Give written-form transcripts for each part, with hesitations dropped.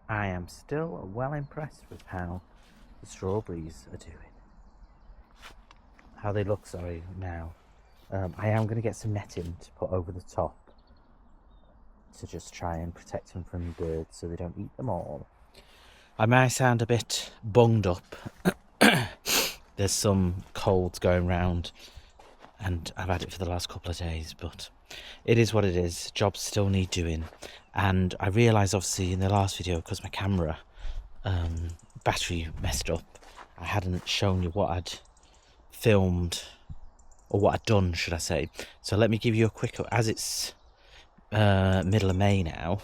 I am still well impressed with how the strawberries are doing. How they look, sorry, now. I am going to get some netting to put over the top to just try and protect them from birds so they don't eat them all. I might sound a bit bunged up. There's some colds going round and I've had it for the last couple of days, but it is what it is. Jobs still need doing. And I realised obviously in the last video, because my camera battery messed up, I hadn't shown you what I'd filmed, or what I'd done, should I say. So let me give you a quick, as it's middle of May now.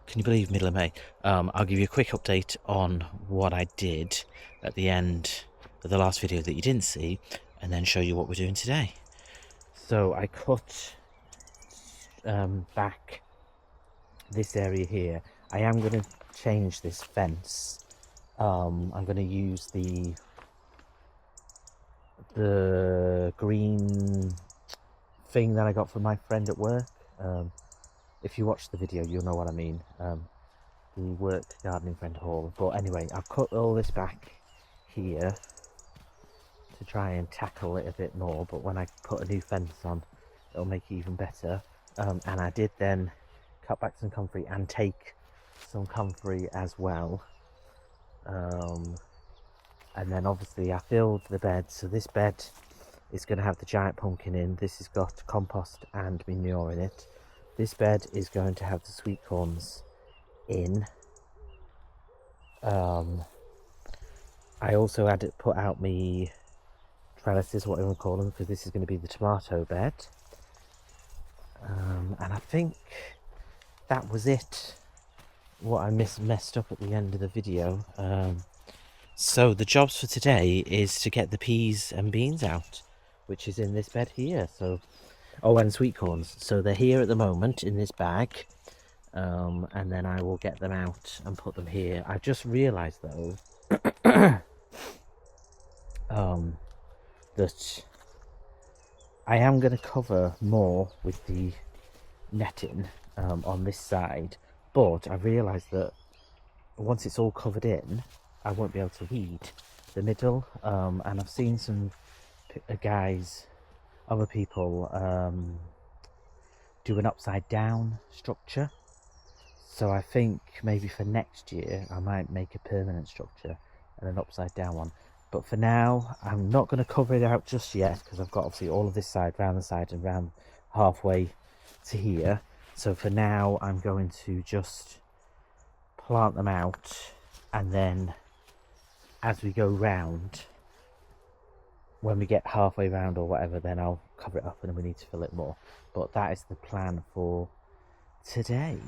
Can you believe middle of May? I'll give you a quick update on what I did at the end of the last video that you didn't see, and then show you what we're doing today. So I cut back this area here. I am going to change this fence. I'm going to use the green thing that I got from my friend at work. If you watch the video, you'll know what I mean. The work gardening friend haul. But anyway, I've cut all this back here to try and tackle it a bit more. But when I put a new fence on, it'll make it even better. And I did then cut back some comfrey and take some comfrey as well. And then obviously I filled the bed. So this bed is going to have the giant pumpkin in. This has got compost and manure in it. This bed is going to have the sweet corns in. I also had to put out me trellises, what I want to call them, because this is going to be the tomato bed. And I think that was it. What I messed up at the end of the video. So the jobs for today is to get the peas and beans out, which is in this bed here. So, oh, and sweet corns. So they're here at the moment in this bag, and then I will get them out and put them here. I've just realised though that I am going to cover more with the netting on this side, but I realised that once it's all covered in, I won't be able to weed the middle, and I've seen some guys, other people do an upside down structure. So I think maybe for next year I might make a permanent structure and an upside down one. But for now I'm not going to cover it out just yet, because I've got obviously all of this side, round the side and round halfway to here. So for now I'm going to just plant them out, and then as we go round, when we get halfway round or whatever, then I'll cover it up and we need to fill it more. But that is the plan for today,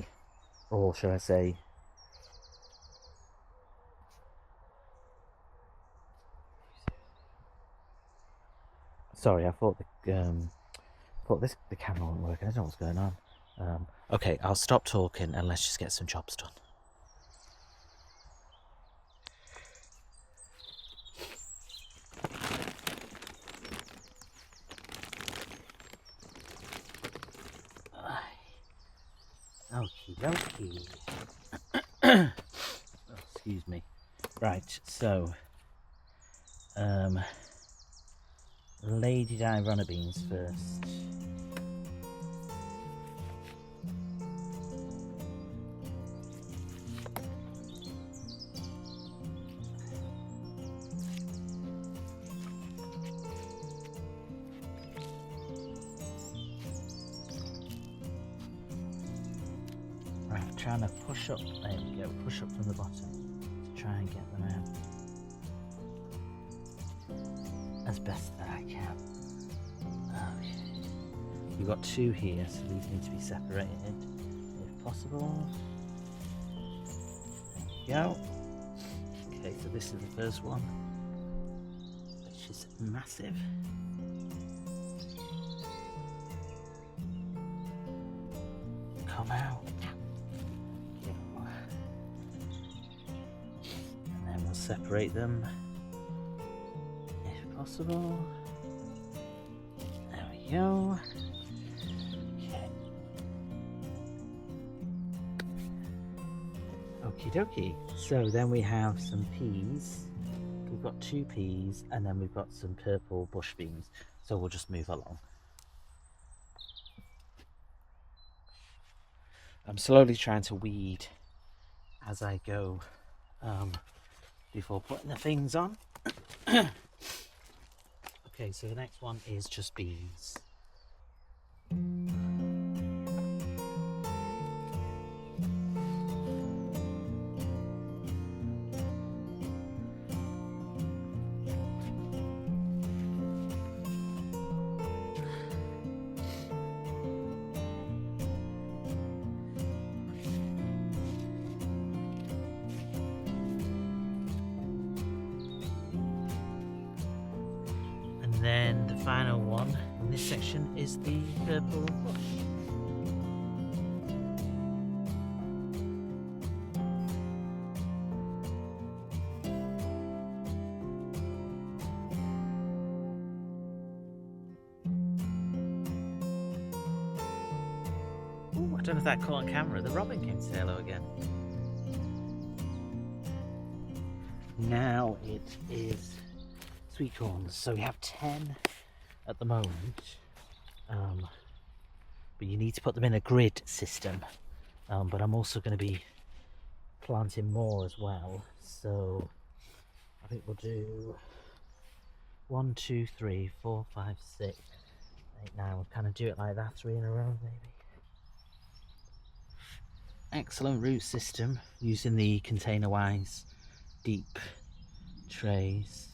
or should I say, sorry, I thought the camera wasn't working. I don't know what's going on. Okay, I'll stop talking and let's just get some jobs done. Okie dokie. Oh, excuse me. Right, so Lady Di runner beans first. Right, trying to push up, there we go, push up from the bottom to try and get them out as best that I can. Okay. We've got two here, so these need to be separated if possible. There we go. Okay, so this is the first one, which is massive. Come out. And then we'll separate them if possible. There we go. Okay. Okie dokie. So then we have some peas. We've got 2 peas, and then we've got some purple bush beans. So we'll just move along. I'm slowly trying to weed as I go before putting the things on. Okay, so the next one is just beans. And then the final one in this section is the purple bush. Ooh, I don't know if that caught on camera. The robin came to say hello again. Now it is sweet corns. So we have 10 at the moment, but you need to put them in a grid system. But I'm also going to be planting more as well. So I think we'll do 1, 2, 3, 4, 5, 6, 8, 9. We'll kind of do it like that, 3 in a row maybe. Excellent root system using the container wise deep trays.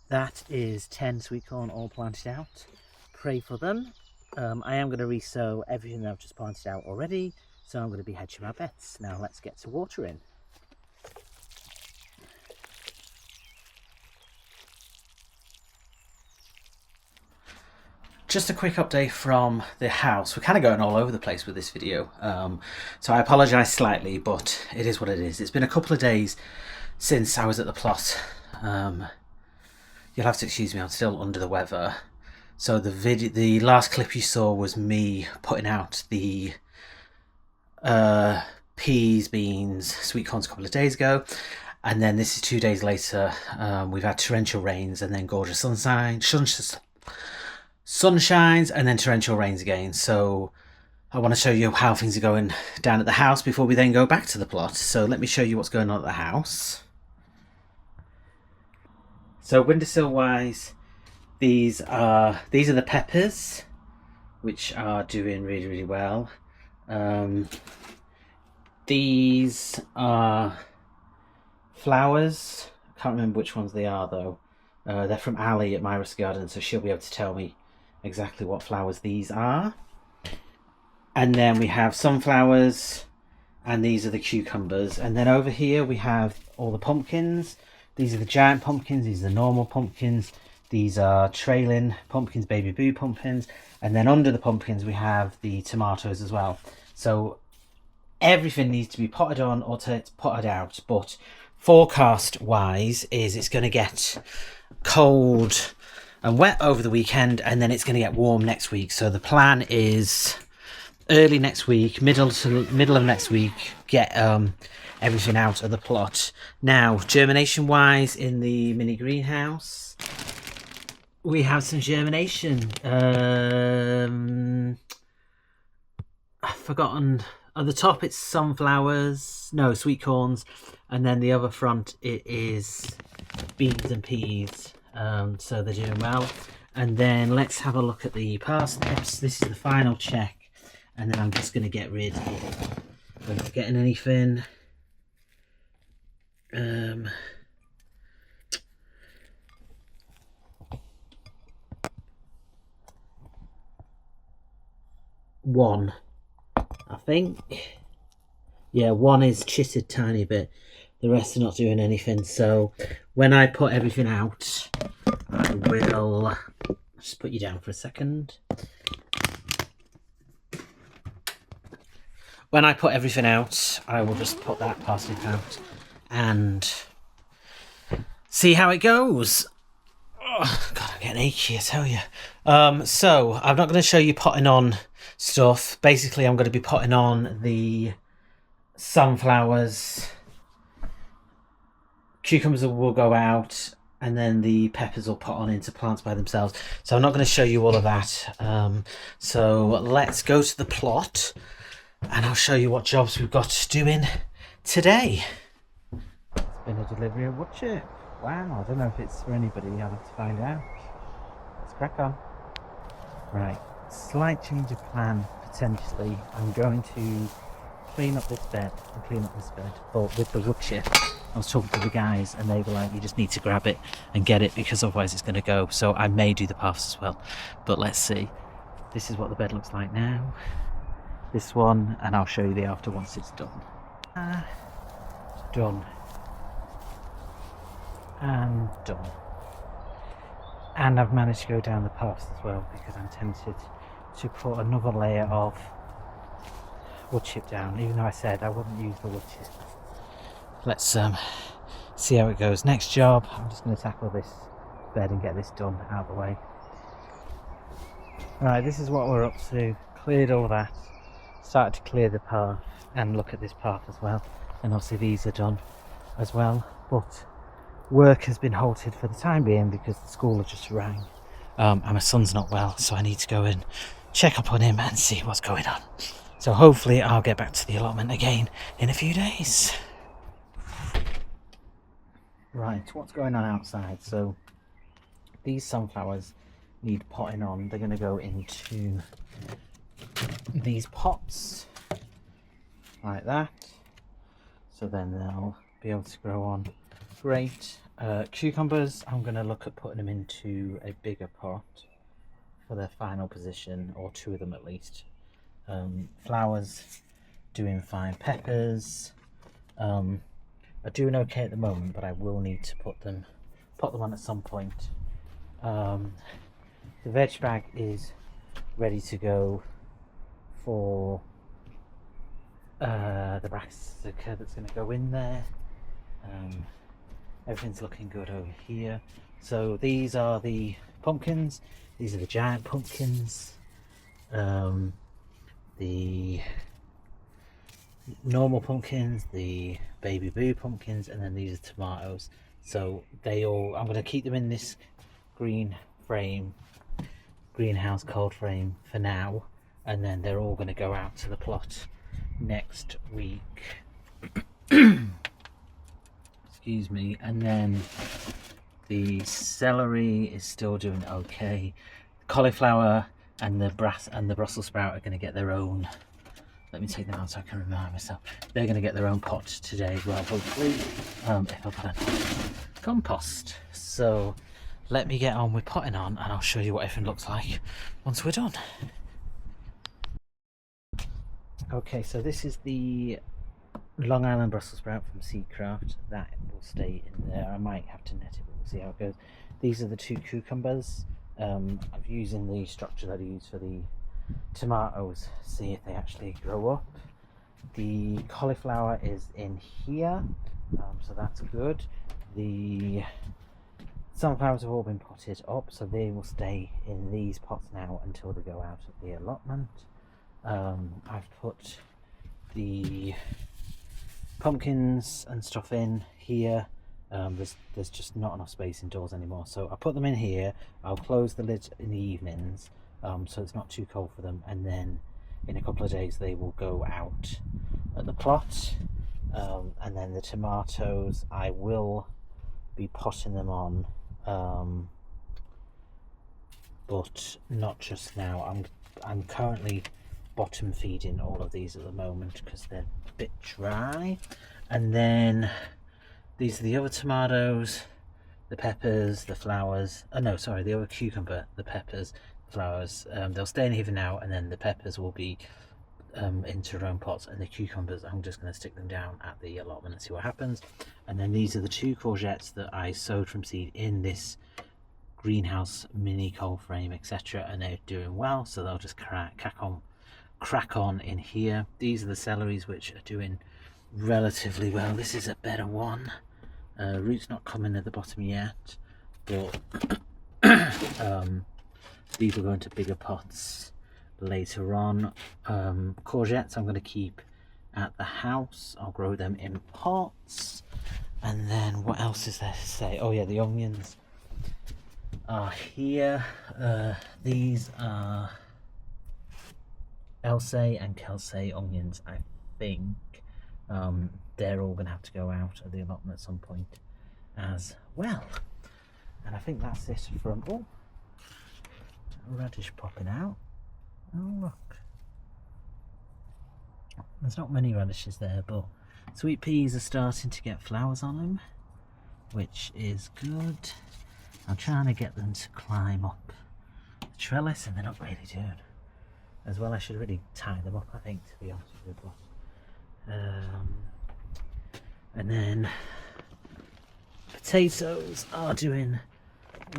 That is 10 sweet corn all planted out. Pray for them. I am going to re-sow everything that I've just planted out already, so I'm going to be hedging my bets. Now let's get to watering. Just a quick update from the house. We're kind of going all over the place with this video, so I apologise slightly, but it is what it is. It's been a couple of days since I was at the plot. You'll have to excuse me, I'm still under the weather. So the last clip you saw was me putting out the peas, beans, sweet corns a couple of days ago. And then this is 2 days later. We've had torrential rains and then gorgeous sunshines, and then torrential rains again. So I want to show you how things are going down at the house before we then go back to the plot. So let me show you what's going on at the house. So windowsill wise, these are the peppers, which are doing really, really well. These are flowers. I can't remember which ones they are though. They're from Ali at Myra's Garden, so she'll be able to tell me exactly what flowers these are. And then we have sunflowers, and these are the cucumbers. And then over here we have all the pumpkins. These are the giant pumpkins, these are the normal pumpkins, these are trailing pumpkins, baby boo pumpkins, and then under the pumpkins we have the tomatoes as well. So everything needs to be potted on or potted out, but forecast wise is it's going to get cold and wet over the weekend, and then it's going to get warm next week. So the plan is early next week, middle of next week, get everything out of the plot. Now, germination wise, in the mini greenhouse, we have some germination. I've forgotten. At the top, it's sunflowers, no, sweet corns, and then the other front it is beans and peas. So they're doing well. And then let's have a look at the parsnips. This is the final check, and then I'm just going to get rid of. I'm not getting anything. One, I think. Yeah, one is chitted tiny bit. The rest are not doing anything. So when I put everything out, I will Just put you down for a second. When I put everything out, I will just put that parsnip out and see how it goes. Oh, God, I'm getting achy, I tell you. So, I'm not going to show you potting on stuff. Basically, I'm going to be potting on the sunflowers. Cucumbers will go out, and then the peppers will pot on into plants by themselves. So I'm not going to show you all of that. So let's go to the plot, and I'll show you what jobs we've got doing today. It's been a delivery of wood chip. Wow, I don't know if it's for anybody. I'll have to find out. Let's crack on. Right, slight change of plan potentially. I'm going to clean up this bed and clean up this bed, but with the wood chip. I was talking to the guys and they were like, you just need to grab it and get it because otherwise it's going to go. So I may do the paths as well, but let's see. This is what the bed looks like now. This one, and I'll show you the after once it's done. Done. And done. And I've managed to go down the paths as well because I'm tempted to put another layer of wood chip down, even though I said I wouldn't use the wood chip. Let's see how it goes. Next job, I'm just going to tackle this bed and get this done out of the way. Right, this is what we're up to. Cleared all that. Started to clear the path and look at this path as well. And obviously these are done as well. But work has been halted for the time being because the school have just rang. And my son's not well, so I need to go and check up on him and see what's going on. So hopefully I'll get back to the allotment again in a few days. Right, what's going on outside? So these sunflowers need potting on. They're going to go into these pots like that. So then they'll be able to grow on. Great. Cucumbers, I'm going to look at putting them into a bigger pot for their final position, or two of them at least. Flowers, doing fine. Peppers, are doing okay at the moment, but I will need to put them on at some point. The veg bag is ready to go for the brassica that's going to go in there. Everything's looking good over here. So these are the pumpkins. These are the giant pumpkins. The normal pumpkins, the baby boo pumpkins, and then these are tomatoes. So I'm going to keep them in this greenhouse cold frame for now, and then they're all going to go out to the plot next week. Excuse me. And then the celery is still doing okay. Cauliflower and the Brussels sprout are going to get their own. Let me take them out so I can remind myself. They're going to get their own pot today as well, hopefully, if I've got compost. So let me get on with potting on, and I'll show you what everything looks like once we're done. Okay, so this is the Long Island Brussels sprout from Seedcraft. That will stay in there. I might have to net it, but we'll see how it goes. These are the two cucumbers. I'm using the structure that I use for the tomatoes, see if they actually grow up. The cauliflower is in here, so that's good. The sunflowers have all been potted up, so they will stay in these pots now until they go out of the allotment. I've put the pumpkins and stuff in here. There's just not enough space indoors anymore, so I put them in here. I'll close the lid in the evenings, so it's not too cold for them, and then in a couple of days they will go out at the plot. And then the tomatoes, I will be potting them on, but not just now. I'm currently bottom feeding all of these at the moment because they're a bit dry. And then these are the other tomatoes, the peppers, the flowers. Oh no, sorry, the other cucumber, the peppers, flowers. They'll stay in here for now, and then the peppers will be into their own pots, and the cucumbers I'm just going to stick them down at the allotment and see what happens. And then these are the two courgettes that I sowed from seed in this greenhouse, mini cold frame, etc., and they're doing well, so they'll just crack on in here. These are the celeries which are doing relatively well. This is a better one. Root's not coming at the bottom yet, but these will go into bigger pots later on. Courgettes I'm going to keep at the house. I'll grow them in pots. And then what else is there to say? Oh yeah, the onions are here. These are Elsay and Kelsay onions, I think. They're all going to have to go out at the allotment at some point as well. And I think that's it from... Oh, radish popping out. Oh look, there's not many radishes there, but sweet peas are starting to get flowers on them, which is good. I'm trying to get them to climb up the trellis, and they're not really doing as well. I should really tie them up, I think, to be honest with you. But and then potatoes are doing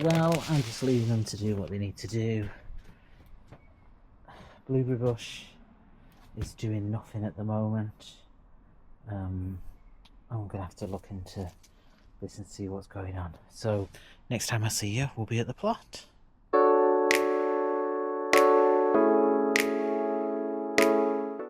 well. I'm just leaving them to do what they need to do. Blueberry bush is doing nothing at the moment. I'm gonna have to look into this and see what's going on. So next time I see you, we'll be at the plot.